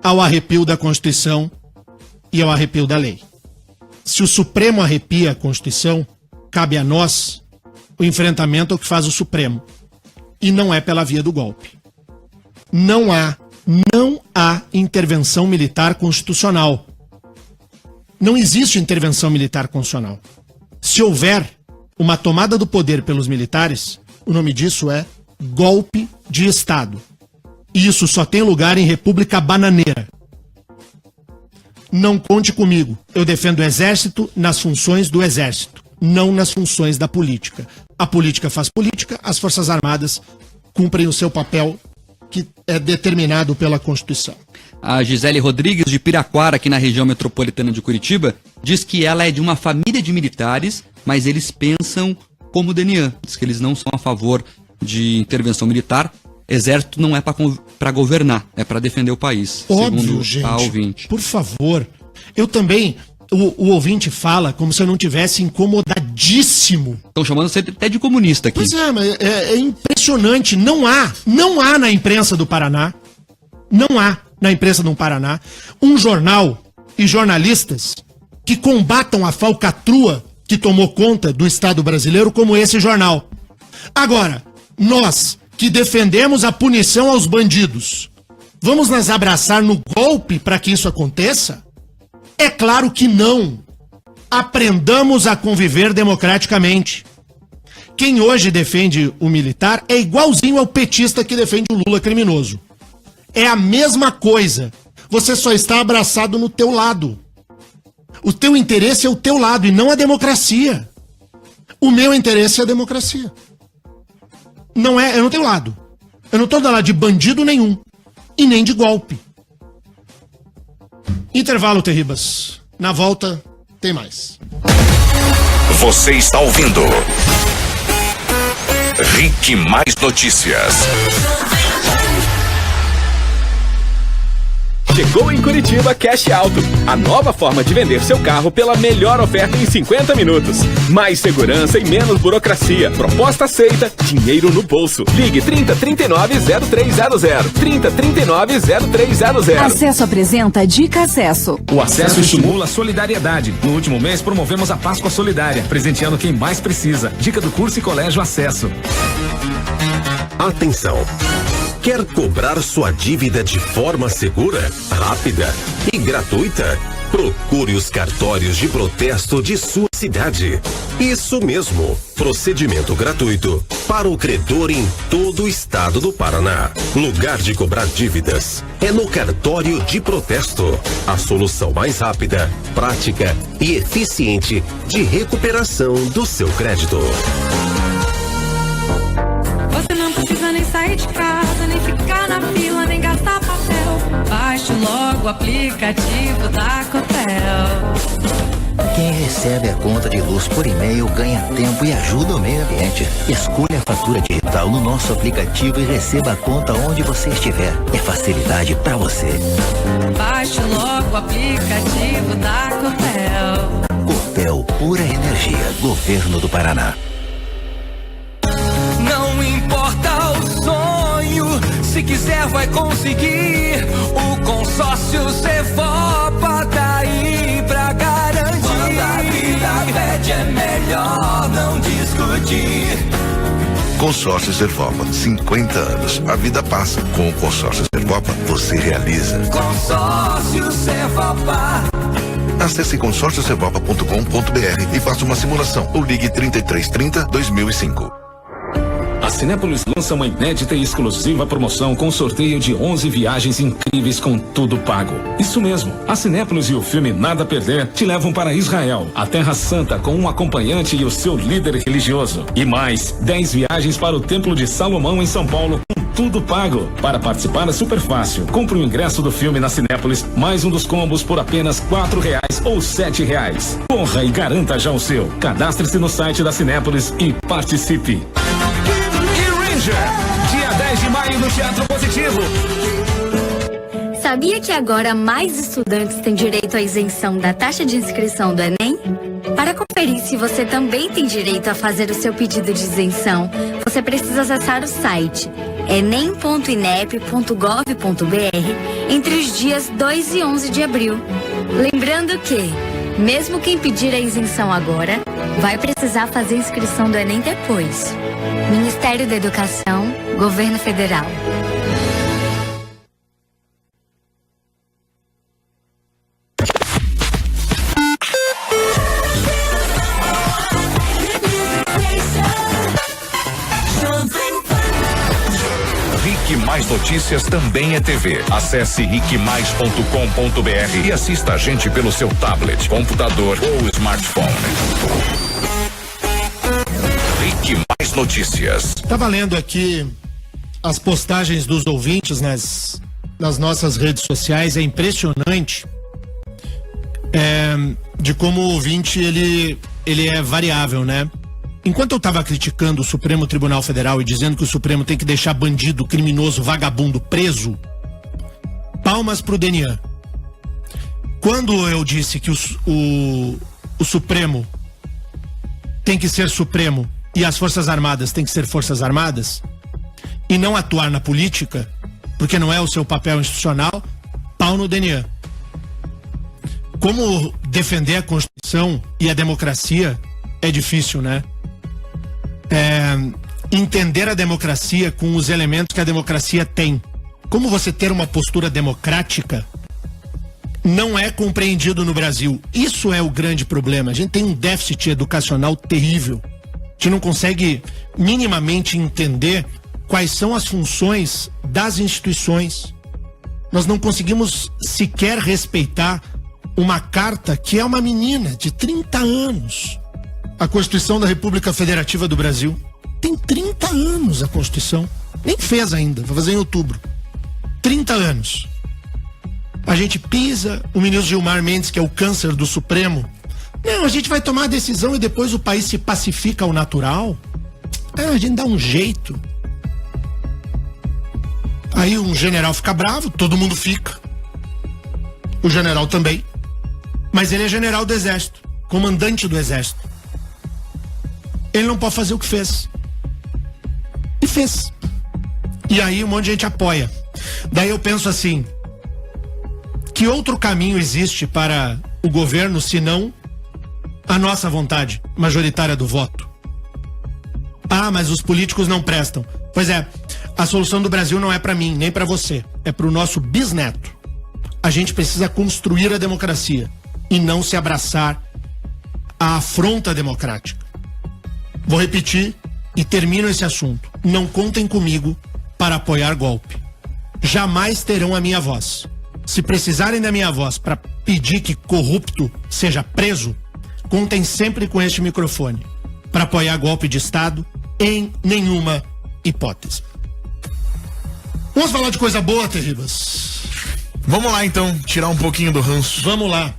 ao arrepio da Constituição e ao arrepio da lei. Se o Supremo arrepia a Constituição, cabe a nós o enfrentamento ao que faz o Supremo. E não é pela via do golpe. Não há intervenção militar constitucional. Não existe intervenção militar constitucional. Se houver uma tomada do poder pelos militares, o nome disso é golpe de Estado. E isso só tem lugar em república bananeira. Não conte comigo. Eu defendo o Exército nas funções do Exército, não nas funções da política. A política faz política, as Forças Armadas cumprem o seu papel que é determinado pela Constituição. A Gisele Rodrigues, de Piraquara, aqui na região metropolitana de Curitiba, diz que ela é de uma família de militares, mas eles pensam como o Denian. Diz que eles não são a favor de intervenção militar. Exército não é para governar, é para defender o país. Óbvio, segundo gente. a ouvinte. Por favor. Eu também... O ouvinte fala como se eu não tivesse incomodadíssimo. Estão chamando você até de comunista aqui. Pois é, mas é impressionante. Não há na imprensa do Paraná, um jornal e jornalistas que combatam a falcatrua que tomou conta do Estado brasileiro como esse jornal. Agora, nós que defendemos a punição aos bandidos, vamos nos abraçar no golpe para que isso aconteça? É claro que não. Aprendamos a conviver democraticamente. Quem hoje defende o militar é igualzinho ao petista que defende o Lula criminoso. É a mesma coisa. Você só está abraçado no teu lado. O teu interesse é o teu lado e não a democracia. O meu interesse é a democracia. Não é, eu não tenho lado. Eu não estou do lado de bandido nenhum. E nem de golpe. Intervalo, Terribas. Na volta, tem mais. Você está ouvindo Rick Mais Notícias. Chegou em Curitiba Cash Auto, a nova forma de vender seu carro pela melhor oferta em 50 minutos. Mais segurança e menos burocracia. Proposta aceita, dinheiro no bolso. Ligue 3039-0300. 3039-0300. Acesso apresenta Dica Acesso. O Acesso estimula a solidariedade. No último mês promovemos a Páscoa Solidária, presenteando quem mais precisa. Dica do curso e colégio Acesso. Atenção! Quer cobrar sua dívida de forma segura, rápida e gratuita? Procure os cartórios de protesto de sua cidade. Isso mesmo, procedimento gratuito para o credor em todo o estado do Paraná. Lugar de cobrar dívidas é no cartório de protesto. A solução mais rápida, prática e eficiente de recuperação do seu crédito. Você não precisa nem sair de casa, nem ficar na fila, nem gastar papel. Baixe logo o aplicativo da Copel. Quem recebe a conta de luz por e-mail ganha tempo e ajuda o meio ambiente. Escolha a fatura digital no nosso aplicativo e receba a conta onde você estiver. É facilidade pra você. Baixe logo o aplicativo da Copel. Copel, pura energia, Governo do Paraná. Não importa o sonho, se quiser vai conseguir. O consórcio Cevopa tá aí pra garantir. Quando a vida pede é melhor não discutir. Consórcio Cevopa, 50 anos. A vida passa. Com o Consórcio Cevopa, você realiza. Consórcio Cevopa. Acesse consórciocevopa.com.br e faça uma simulação ou ligue 3330-2005. A Cinépolis lança uma inédita e exclusiva promoção com sorteio de 11 viagens incríveis com tudo pago. Isso mesmo, a Cinépolis e o filme Nada a Perder te levam para Israel, a Terra Santa, com um acompanhante e o seu líder religioso. E mais, 10 viagens para o Templo de Salomão em São Paulo com tudo pago. Para participar é super fácil. Compre o ingresso do filme na Cinépolis, mais um dos combos por apenas R$4 ou R$7. Corra e garanta já o seu. Cadastre-se no site da Cinépolis e participe. Dia 10 de maio no Teatro Positivo. Sabia que agora mais estudantes têm direito à isenção da taxa de inscrição do Enem? Para conferir se você também tem direito a fazer o seu pedido de isenção, você precisa acessar o site enem.inep.gov.br entre os dias 2 e 11 de abril. Lembrando que, mesmo quem pedir a isenção agora, vai precisar fazer a inscrição do Enem depois. Ministério da Educação, Governo Federal. Rick Mais Notícias também é TV. Acesse rickmais.com.br e assista a gente pelo seu tablet, computador ou smartphone. Rick Mais Notícias. Tava lendo aqui as postagens dos ouvintes nas nossas redes sociais, é impressionante. de como o ouvinte ele é variável, né? Enquanto eu estava criticando o Supremo Tribunal Federal e dizendo que o Supremo tem que deixar bandido, criminoso, vagabundo preso, palmas pro Denian. Quando eu disse que o Supremo tem que ser Supremo e as Forças Armadas têm que ser Forças Armadas e não atuar na política, porque não é o seu papel institucional, pau no Denian. Como defender a Constituição e a democracia é difícil, né? Entender a democracia com os elementos que a democracia tem. Como você ter uma postura democrática não é compreendido no Brasil. Isso é o grande problema. A gente tem um déficit educacional terrível. A gente não consegue minimamente entender quais são as funções das instituições. Nós não conseguimos sequer respeitar uma carta que é uma menina de 30 anos. A Constituição da República Federativa do Brasil. Tem 30 anos a Constituição. Nem fez ainda, vai fazer em outubro. 30 anos. A gente pisa, o ministro Gilmar Mendes, que é o câncer do Supremo. Não, a gente vai tomar a decisão e depois o país se pacifica ao natural. A gente dá um jeito. Aí um general fica bravo, todo mundo fica. O general também. Mas ele é general do Exército, comandante do Exército. Ele não pode fazer o que fez. E fez. E aí um monte de gente apoia. Daí eu penso assim, que outro caminho existe para o governo senão a nossa vontade majoritária do voto? Ah, mas os políticos não prestam. Pois é, a solução do Brasil não é para mim, nem para você. É para o nosso bisneto. A gente precisa construir a democracia e não se abraçar à afronta democrática. Vou repetir e termino esse assunto. Não contem comigo para apoiar golpe. Jamais terão a minha voz. Se precisarem da minha voz para pedir que corrupto seja preso, contem sempre com este microfone. Para apoiar golpe de Estado, em nenhuma hipótese. Vamos falar de coisa boa, Terribas? Vamos lá então, tirar um pouquinho do ranço. Vamos lá.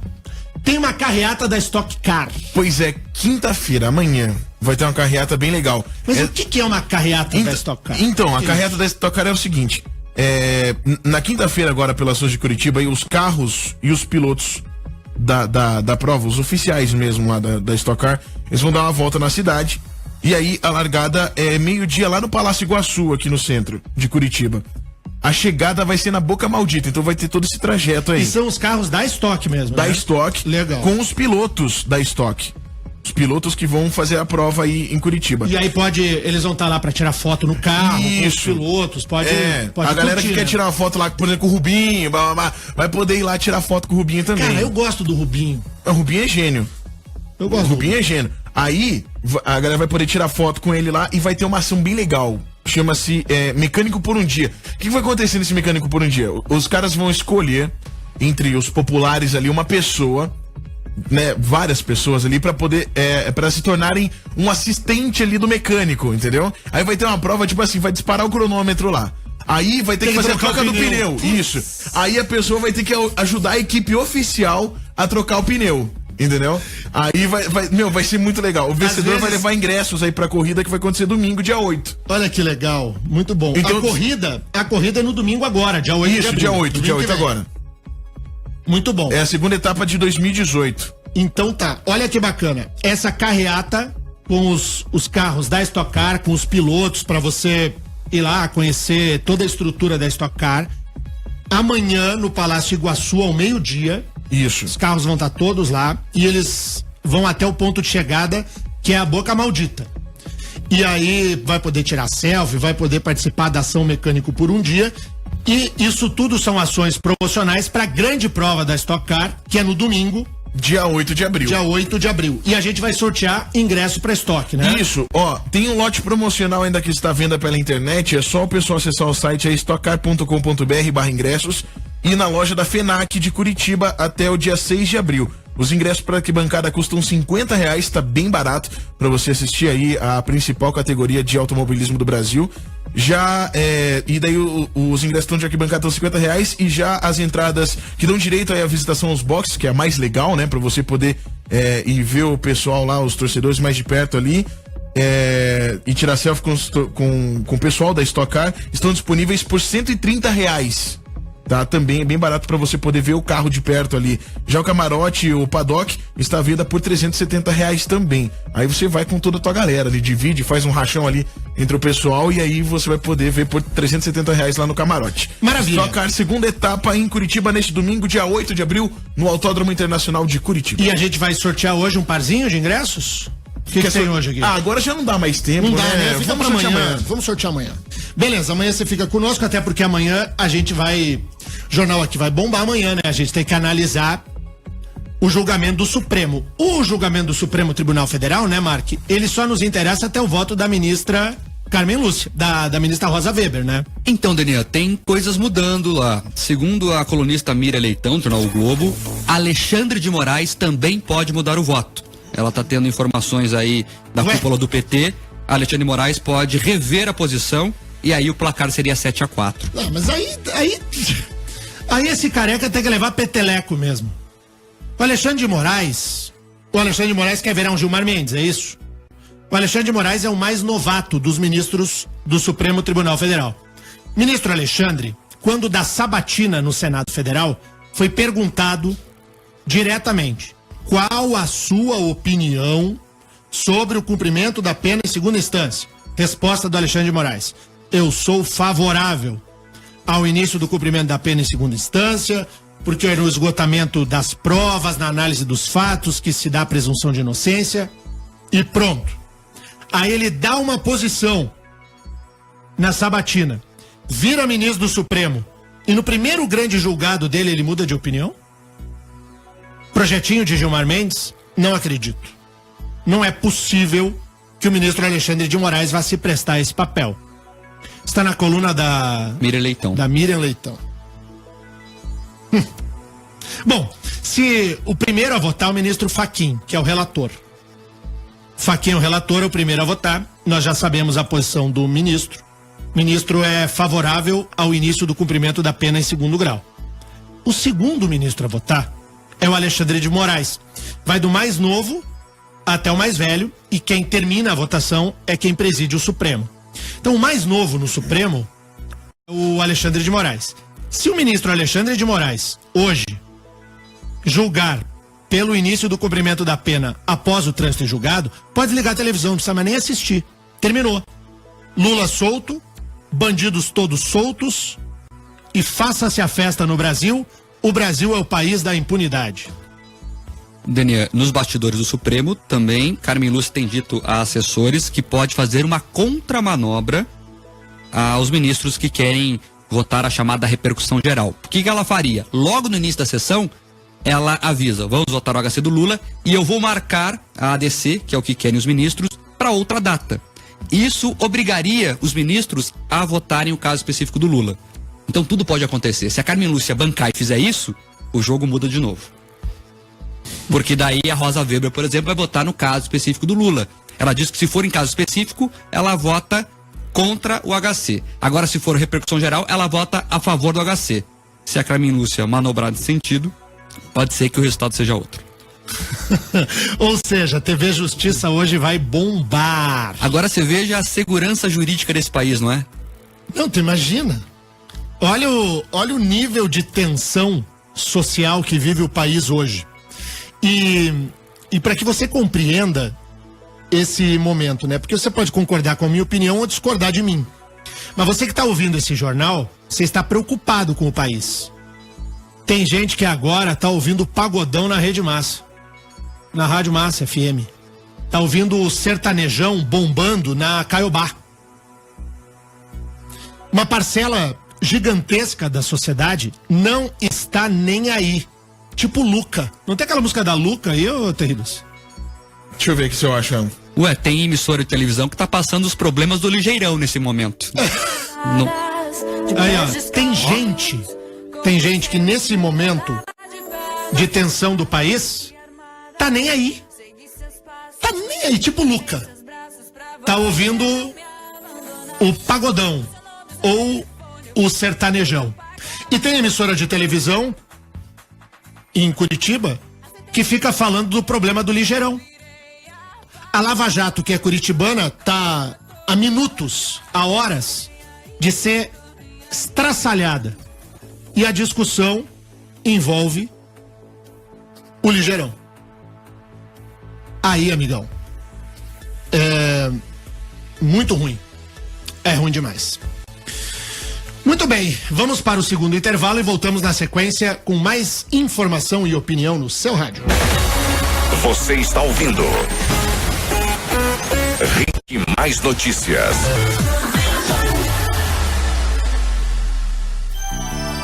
Tem uma carreata da Stock Car. Pois é, quinta-feira, amanhã, vai ter uma carreata bem legal. Mas o que é uma carreata da Stock Car? Então, a carreata da Stock Car é o seguinte. Na quinta-feira agora, pelas ruas de Curitiba, aí, os carros e os pilotos da prova, os oficiais mesmo lá da Stock Car, eles vão dar uma volta na cidade. E aí a largada é meio-dia lá no Palácio Iguaçu, aqui no centro de Curitiba. A chegada vai ser na Boca Maldita, então vai ter todo esse trajeto aí. E são os carros da Stock mesmo, da né? Stock, legal. Com os pilotos da Stock. Os pilotos que vão fazer a prova aí em Curitiba. E aí eles vão estar lá pra tirar foto no carro, isso, com os pilotos, pode a galera curtir, que quer né? tirar uma foto lá, por exemplo, com o Rubinho, vai poder ir lá tirar foto com o Rubinho também. Cara, eu gosto do Rubinho. O Rubinho é gênio. Eu gosto do Rubinho. É gênio. Aí, a galera vai poder tirar foto com ele lá e vai ter uma ação bem legal. Chama-se Mecânico por um Dia. O que vai acontecer nesse Mecânico por um Dia? Os caras vão escolher, entre os populares ali, uma pessoa, né, várias pessoas ali, pra poder, pra se tornarem um assistente ali do mecânico, entendeu? Aí vai ter uma prova, tipo assim, vai disparar o cronômetro lá. Aí vai ter que fazer a troca do pneu. Isso. Aí a pessoa vai ter que ajudar a equipe oficial a trocar o pneu. Entendeu? Aí vai ser muito legal. O vencedor vai levar ingressos aí pra corrida que vai acontecer domingo, dia 8. Olha que legal, muito bom. Então, a corrida é no domingo agora, dia 8 de abril. Isso, dia 8 agora. Muito bom. É a segunda etapa de 2018. Então tá, olha que bacana. Essa carreata com os carros da Stock Car, com os pilotos, pra você ir lá conhecer toda a estrutura da Stock Car. Amanhã no Palácio Iguaçu, ao meio-dia. Isso. Os carros vão estar todos lá e eles vão até o ponto de chegada, que é a Boca Maldita. E aí vai poder tirar selfie, vai poder participar da ação Mecânico por um Dia. E isso tudo são ações promocionais para a grande prova da Stock Car, que é no domingo. Dia 8 de abril. Dia 8 de abril. E a gente vai sortear ingresso para Stock, né? Isso. Ó, tem um lote promocional ainda que está à venda pela internet. É só o pessoal acessar o site stockcar.com.br/ingressos e na loja da FENAC de Curitiba até o dia 6 de abril. Os ingressos para arquibancada custam R$50, tá bem barato para você assistir aí a principal categoria de automobilismo do Brasil. E daí os ingressos de arquibancada estão R$50 e já as entradas que dão direito aí à visitação aos boxes, que é a mais legal, né? Pra você poder ir ver o pessoal lá, os torcedores mais de perto ali, e tirar selfie com o pessoal da Stock Car, estão disponíveis por R$130. Tá? Também é bem barato para você poder ver o carro de perto ali. Já o camarote, o paddock, está à venda por R$370 também. Aí você vai com toda a tua galera ali, divide, faz um rachão ali entre o pessoal e aí você vai poder ver por R$370 lá no camarote. Maravilha. Stock Car, segunda etapa em Curitiba neste domingo, dia 8 de abril, no Autódromo Internacional de Curitiba. E a gente vai sortear hoje um parzinho de ingressos? O que tem hoje aqui? Agora já não dá mais tempo, não dá, né? Fica Vamos pra sortear amanhã. Vamos sortear amanhã. Beleza, amanhã você fica conosco, até porque amanhã a gente vai... O jornal aqui vai bombar amanhã, né? A gente tem que analisar o julgamento do Supremo. O julgamento do Supremo Tribunal Federal, né, Mark? Ele só nos interessa até o voto da ministra Carmen Lúcia, da ministra Rosa Weber, né? Então, Daniel, tem coisas mudando lá. Segundo a colunista Miriam Leitão, do jornal O Globo, Alexandre de Moraes também pode mudar o voto. Ela tá tendo informações aí da cúpula do PT. Alexandre de Moraes pode rever a posição e aí o placar seria 7-4. Não, mas aí esse careca tem que levar peteleco mesmo. O Alexandre de Moraes quer virar um Gilmar Mendes, é isso? O Alexandre de Moraes é o mais novato dos ministros do Supremo Tribunal Federal. Ministro Alexandre, quando da sabatina no Senado Federal, foi perguntado diretamente qual a sua opinião sobre o cumprimento da pena em segunda instância. Resposta do Alexandre de Moraes: eu sou favorável ao início do cumprimento da pena em segunda instância, porque é no esgotamento das provas, na análise dos fatos, que se dá a presunção de inocência, e pronto. Aí ele dá uma posição na sabatina, vira ministro do Supremo, e no primeiro grande julgado dele ele muda de opinião? Projetinho de Gilmar Mendes? Não acredito. Não é possível que o ministro Alexandre de Moraes vá se prestar a esse papel. Está na coluna da Miriam Leitão. Bom, se o primeiro a votar é o ministro Fachin, que é o relator. Fachin é o relator, é o primeiro a votar. Nós já sabemos a posição do ministro. O ministro é favorável ao início do cumprimento da pena em segundo grau. O segundo ministro a votar é o Alexandre de Moraes. Vai do mais novo até o mais velho, e quem termina a votação é quem preside o Supremo. Então, o mais novo no Supremo é o Alexandre de Moraes. Se o ministro Alexandre de Moraes, hoje, julgar pelo início do cumprimento da pena após o trânsito em julgado, pode ligar a televisão, não precisa mais nem assistir. Terminou. Lula solto, bandidos todos soltos, e faça-se a festa no Brasil. O Brasil é o país da impunidade. Daniel, nos bastidores do Supremo, também, Carmen Lúcia tem dito a assessores que pode fazer uma contramanobra aos ministros que querem votar a chamada repercussão geral. O que ela faria? Logo no início da sessão, ela avisa: vamos votar o HC do Lula e eu vou marcar a ADC, que é o que querem os ministros, para outra data. Isso obrigaria os ministros a votarem o caso específico do Lula. Então tudo pode acontecer. Se a Carmen Lúcia bancar e fizer isso, o jogo muda de novo. Porque daí a Rosa Weber, por exemplo, vai votar no caso específico do Lula. Ela diz que se for em caso específico, ela vota contra o HC. Agora, se for repercussão geral, ela vota a favor do HC. Se a Carmen Lúcia manobrar nesse sentido, pode ser que o resultado seja outro. Ou seja, a TV Justiça hoje vai bombar. Agora você veja a segurança jurídica desse país, não é? Não, tu imagina. Olha o nível de tensão social que vive o país hoje. E para que você compreenda esse momento, né? Porque você pode concordar com a minha opinião ou discordar de mim. Mas você que está ouvindo esse jornal, você está preocupado com o país. Tem gente que agora está ouvindo Pagodão na Rede Massa, na Rádio Massa FM. Está ouvindo o sertanejão bombando na Caiobá. Uma parcela gigantesca da sociedade não está nem aí. Tipo Luca. Não tem aquela música da Luca aí, ô Terridos? Deixa eu ver o que você acha. Ué, tem emissora de televisão que tá passando os problemas do ligeirão nesse momento. Aí, ó, tem gente que nesse momento de tensão do país tá nem aí. Tá nem aí, tipo Luca. Tá ouvindo o pagodão ou o sertanejão. E tem emissora de televisão em Curitiba que fica falando do problema do ligeirão. A Lava Jato, que é curitibana, tá a minutos, a horas de ser estraçalhada. E a discussão envolve o ligeirão. Aí, amigão, é muito ruim. É ruim demais. Muito bem, vamos para o segundo intervalo e voltamos na sequência com mais informação e opinião no seu rádio. Você está ouvindo Rick Mais Notícias.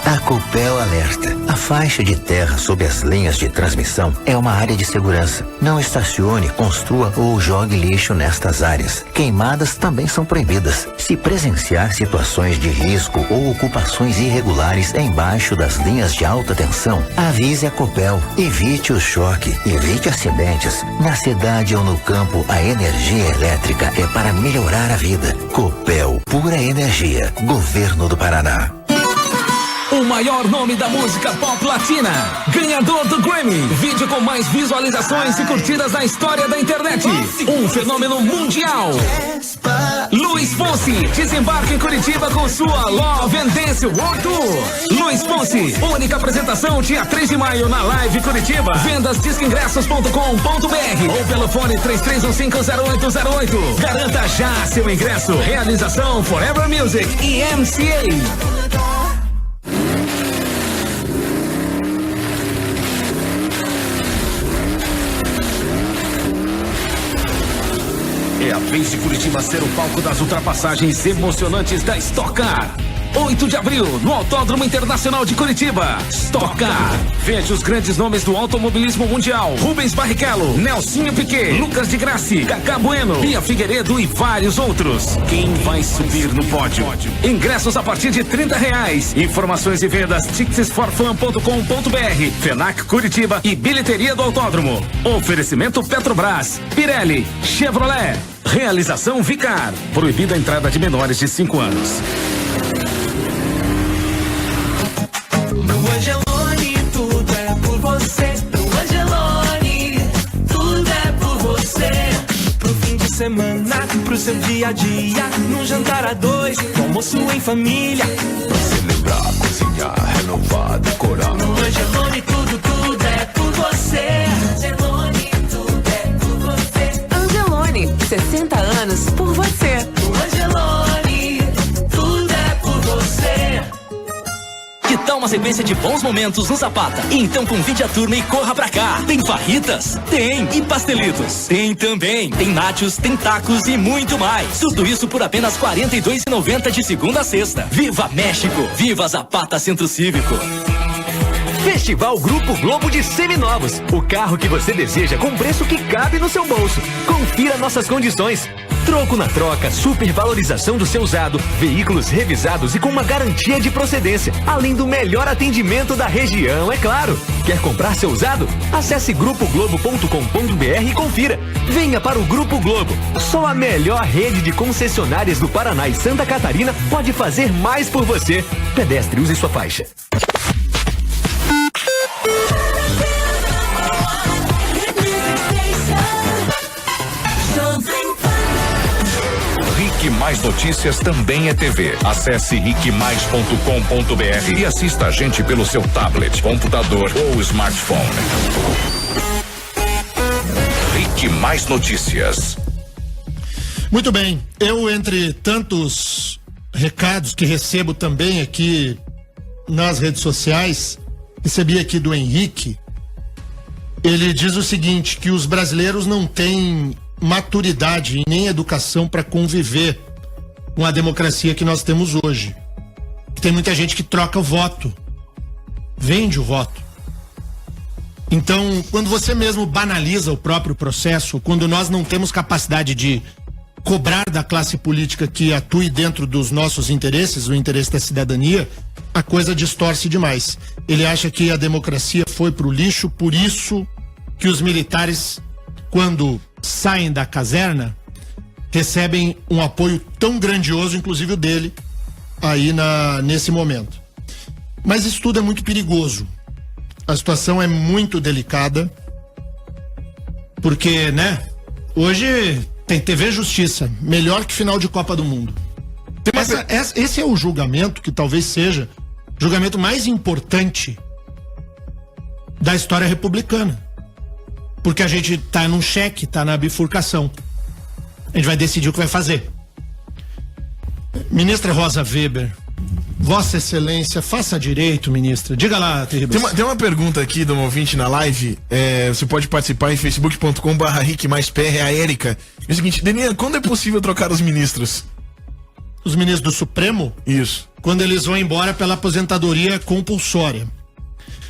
A Copel alerta. A faixa de terra sob as linhas de transmissão é uma área de segurança. Não estacione, construa ou jogue lixo nestas áreas. Queimadas também são proibidas. Se presenciar situações de risco ou ocupações irregulares embaixo das linhas de alta tensão, avise a Copel. Evite o choque, evite acidentes. Na cidade ou no campo, a energia elétrica é para melhorar a vida. Copel, pura energia. Governo do Paraná. O maior nome da música pop latina, ganhador do Grammy, vídeo com mais visualizações e curtidas na história da internet, um fenômeno mundial. Luiz Fonsi desembarca em Curitiba com sua Love and Dance World Tour. Luiz Fonsi, única apresentação dia 3 de maio na Live Curitiba. Vendas discoingressos.com.br ou pelo fone 33150808. Garanta já seu ingresso. Realização Forever Music e MCA. É a vez de Curitiba ser o palco das ultrapassagens emocionantes da Stock Car. 8 de abril, no Autódromo Internacional de Curitiba. Stock Car. Veja os grandes nomes do automobilismo mundial. Rubens Barrichello, Nelsinho Piquet, Lucas de Grassi, Cacá Bueno, Bia Figueiredo e vários outros. Quem vai subir no pódio? Ingressos a partir de R$30. Informações e vendas ticketsforfan.com.br, FENAC Curitiba e bilheteria do autódromo. Oferecimento Petrobras, Pirelli, Chevrolet. Realização Vicar. Proibida a entrada de menores de 5 anos. No Angelone, tudo é por você. No Angelone, tudo é por você. Pro fim de semana, pro seu dia a dia. Num jantar a dois, no almoço em família. Pra celebrar, cozinhar, renovar, decorar. No Angelone, tudo é por você. Angelone, tudo é por você. Angelone, 60 anos por você. No Angelone, tudo é por você. Que tal uma sequência de bons momentos no Zapata? Então convide a turma e corra pra cá. Tem farritas? Tem. E pastelitos? Tem também. Tem nachos, tem tacos e muito mais. Tudo isso por apenas R$ 42,90 de segunda a sexta. Viva México! Viva Zapata Centro Cívico! Festival Grupo Globo de Seminovos. O carro que você deseja com preço que cabe no seu bolso. Confira nossas condições. Troco na troca, supervalorização do seu usado, veículos revisados e com uma garantia de procedência, além do melhor atendimento da região, é claro. Quer comprar seu usado? Acesse grupoglobo.com.br e confira. Venha para o Grupo Globo. Só a melhor rede de concessionárias do Paraná e Santa Catarina pode fazer mais por você. Pedestre, use sua faixa. Rick Mais Notícias também é TV. Acesse rickmais.com.br e assista a gente pelo seu tablet, computador ou smartphone. Rick Mais Notícias. Muito bem, eu entre tantos recados que recebo também aqui nas redes sociais, recebi aqui do Henrique. Ele diz o seguinte, que os brasileiros não têm maturidade e nem educação para conviver com a democracia que nós temos hoje. Tem muita gente que troca o voto, vende o voto. Então, quando você mesmo banaliza o próprio processo, quando nós não temos capacidade de cobrar da classe política que atue dentro dos nossos interesses, o interesse da cidadania, a coisa distorce demais. Ele acha que a democracia foi pro lixo, por isso que os militares, quando saem da caserna, recebem um apoio tão grandioso, inclusive o dele, aí nesse momento. Mas isso tudo é muito perigoso. A situação é muito delicada, porque, né, hoje tem TV Justiça, melhor que final de Copa do Mundo. Esse é o julgamento que talvez seja o julgamento mais importante da história republicana. Porque a gente tá num cheque, tá na bifurcação. A gente vai decidir o que vai fazer. Ministra Rosa Weber, Vossa Excelência, faça direito, ministra. Diga lá, Terribas. Tem uma pergunta aqui de um ouvinte na live. Você pode participar em facebook.com/RicMaisPR, a Érica. É o seguinte, Deninha, quando é possível trocar os ministros? Os ministros do Supremo? Isso. Quando eles vão embora pela aposentadoria compulsória.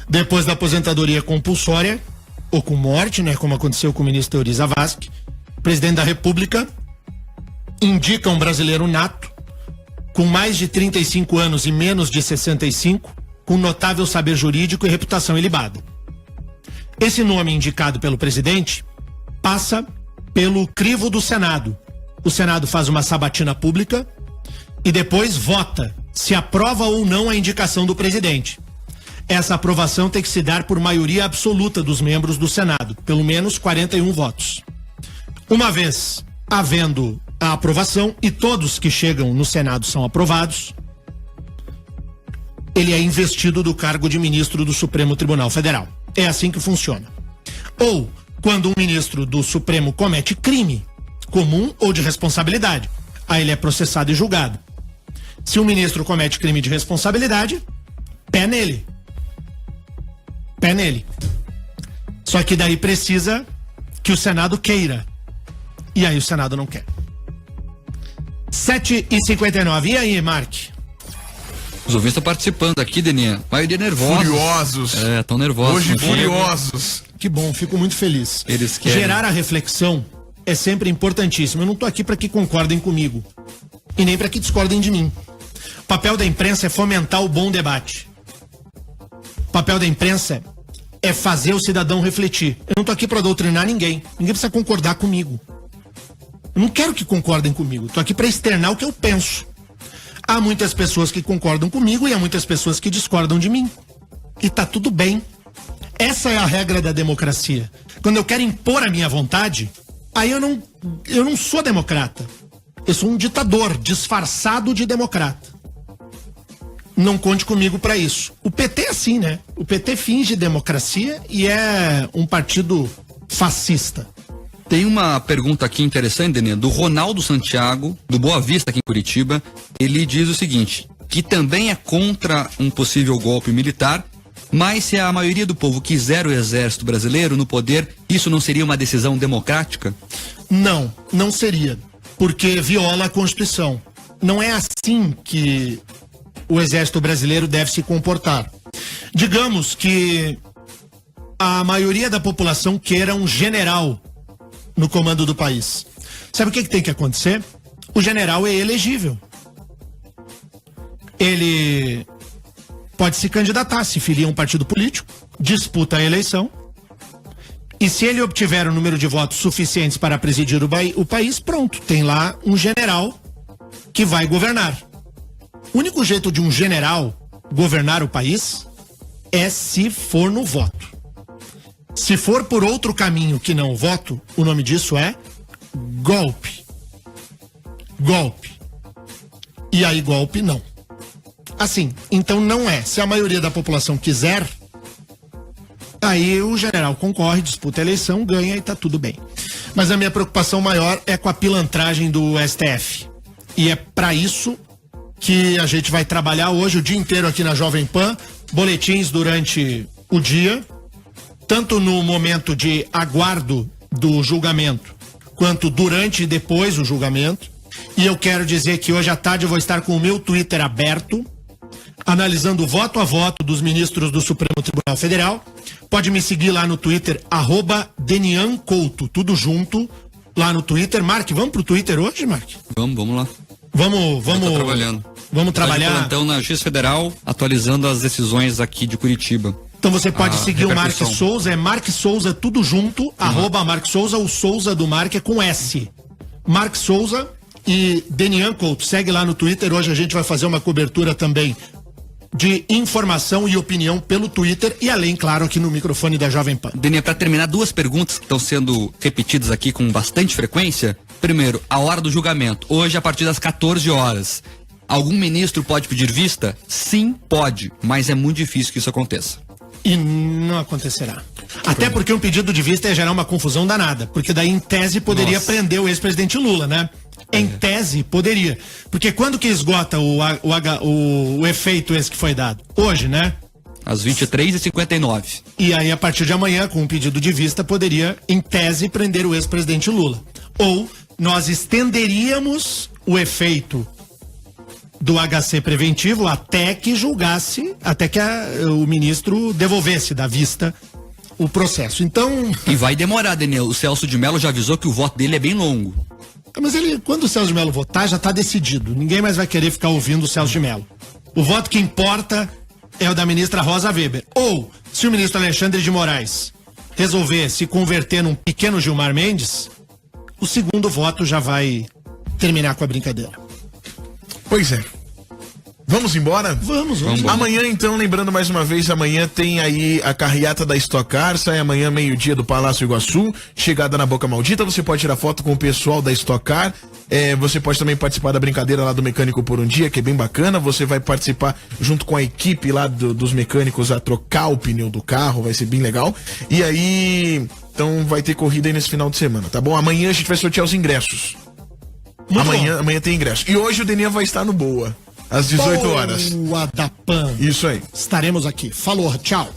Depois da aposentadoria compulsória, ou com morte, né, como aconteceu com o ministro Euri Zavascki, o presidente da República indica um brasileiro nato, com mais de 35 anos e menos de 65, com notável saber jurídico e reputação ilibada. Esse nome indicado pelo presidente passa pelo crivo do Senado. O Senado faz uma sabatina pública e depois vota se aprova ou não a indicação do presidente. Essa aprovação tem que se dar por maioria absoluta dos membros do Senado, pelo menos 41 votos. Uma vez havendo a aprovação, e todos que chegam no Senado são aprovados, ele é investido do cargo de ministro do Supremo Tribunal Federal. É assim que funciona. Ou, quando um ministro do Supremo comete crime comum ou de responsabilidade, aí ele é processado e julgado. Se o ministro comete crime de responsabilidade, pé nele. Pé nele. Só que daí precisa que o Senado queira. E aí o Senado não quer. 7h59. E aí, Mark? Os ouvintes estão participando aqui, Deninha. Maioria nervosos. Furiosos. Estão nervosos. Hoje furiosos. Que bom, fico muito feliz. Eles querem. Gerar a reflexão é sempre importantíssimo. Eu não tô aqui para que concordem comigo. E nem para que discordem de mim. O papel da imprensa é fomentar o bom debate. O papel da imprensa é fazer o cidadão refletir. Eu não tô aqui para doutrinar ninguém. Ninguém precisa concordar comigo. Eu não quero que concordem comigo. Tô aqui para externar o que eu penso. Há muitas pessoas que concordam comigo e há muitas pessoas que discordam de mim. E tá tudo bem. Essa é a regra da democracia. Quando eu quero impor a minha vontade, aí eu não sou democrata. Eu sou um ditador disfarçado de democrata. Não conte comigo para isso. O PT é assim, né? O PT finge democracia e é um partido fascista. Tem uma pergunta aqui interessante, Deninha, do Ronaldo Santiago, do Boa Vista, aqui em Curitiba. Ele diz o seguinte, que também é contra um possível golpe militar, mas se a maioria do povo quiser o exército brasileiro no poder, isso não seria uma decisão democrática? Não, não seria, porque viola a Constituição. Não é assim que o exército brasileiro deve se comportar. Digamos que a maioria da população queira um general no comando do país. Sabe o que tem que acontecer? O general é elegível. Ele pode se candidatar, se filia a um partido político, disputa a eleição, e se ele obtiver o número de votos suficientes para presidir o país, pronto, tem lá um general que vai governar. O único jeito de um general governar o país é se for no voto. Se for por outro caminho que não o voto, o nome disso é golpe. Golpe. E aí golpe não. Assim, então não é. Se a maioria da população quiser, aí o general concorre, disputa a eleição, ganha e tá tudo bem. Mas a minha preocupação maior é com a pilantragem do STF. E é para isso que a gente vai trabalhar hoje o dia inteiro aqui na Jovem Pan, boletins durante o dia, tanto no momento de aguardo do julgamento, quanto durante e depois do julgamento. E eu quero dizer que hoje à tarde eu vou estar com o meu Twitter aberto, analisando voto a voto dos ministros do Supremo Tribunal Federal. Pode me seguir lá no Twitter, @DenianCouto, tudo junto, lá no Twitter. Mark, vamos pro Twitter hoje, Mark? Vamos lá. Vamos trabalhando. Vamos trabalhar. Então na Justiça Federal, atualizando as decisões aqui de Curitiba. Então você pode seguir o Mark Souza, é Mark Souza tudo junto, @Mark Souza, o Souza do Mark é com S. Mark Souza e Denian Couto, segue lá no Twitter, hoje a gente vai fazer uma cobertura também de informação e opinião pelo Twitter e além, claro, aqui no microfone da Jovem Pan. Denian, para terminar, 2 perguntas que estão sendo repetidas aqui com bastante frequência. Primeiro, a hora do julgamento, hoje a partir das 14 horas. Algum ministro pode pedir vista? Sim, pode, mas é muito difícil que isso aconteça. E não acontecerá. Até porque um pedido de vista ia gerar uma confusão danada. Porque daí, em tese, poderia prender o ex-presidente Lula, né? Em tese, poderia. Porque quando que esgota o efeito esse que foi dado? Hoje, né? Às 23h59. E aí, a partir de amanhã, com um pedido de vista, poderia, em tese, prender o ex-presidente Lula. Ou nós estenderíamos o efeito do HC preventivo até que julgasse, até que o ministro devolvesse da vista o processo. Então... E vai demorar, Daniel. O Celso de Mello já avisou que o voto dele é bem longo. Mas quando o Celso de Mello votar, já está decidido. Ninguém mais vai querer ficar ouvindo o Celso de Mello. O voto que importa é o da ministra Rosa Weber. Ou, se o ministro Alexandre de Moraes resolver se converter num pequeno Gilmar Mendes, o segundo voto já vai terminar com a brincadeira. Pois é. Vamos embora? Vamos. Amanhã, então, lembrando mais uma vez, amanhã tem aí a carreata da Stock Car, sai amanhã meio-dia do Palácio Iguaçu, chegada na Boca Maldita, você pode tirar foto com o pessoal da Stock Car, você pode também participar da brincadeira lá do Mecânico por um Dia, que é bem bacana, você vai participar junto com a equipe lá dos mecânicos a trocar o pneu do carro, vai ser bem legal, e aí, então vai ter corrida aí nesse final de semana, tá bom? Amanhã a gente vai sortear os ingressos. Amanhã tem ingresso. E hoje o Denian vai estar no Boa, às 18 horas. Boa da Pan. Isso aí. Estaremos aqui. Falou, tchau.